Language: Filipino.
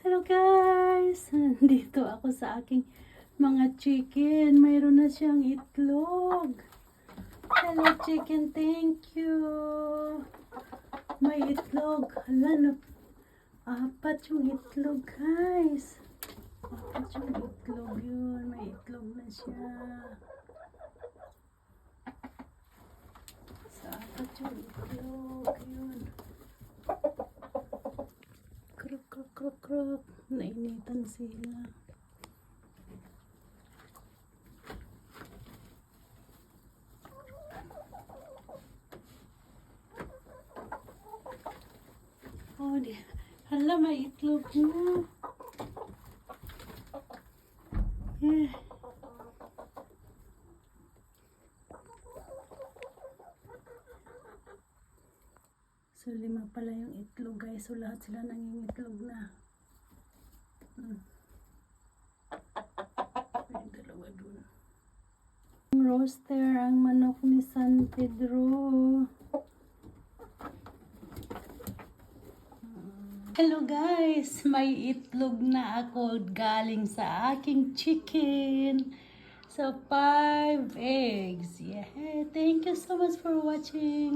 Hello guys! Nandito ako sa aking mga chicken. Mayroon na siyang itlog. Hello chicken, thank you. May itlog. Hala, no. Apat yung itlog guys. Apat yung itlog yun. May itlog na siya. Sa apat yung itlog yun. Krok, krok, krok, krok. Nainitan sila. Oh, hala, may itlog na. Yeah. So, 5 pala yung itlog guys. So, lahat sila nangingitlog na. May 2 dun. Roaster ang manok ni San Pedro. Hello guys! May itlog na ako galing sa aking chicken. So, 5 eggs. Yeah. Thank you so much for watching.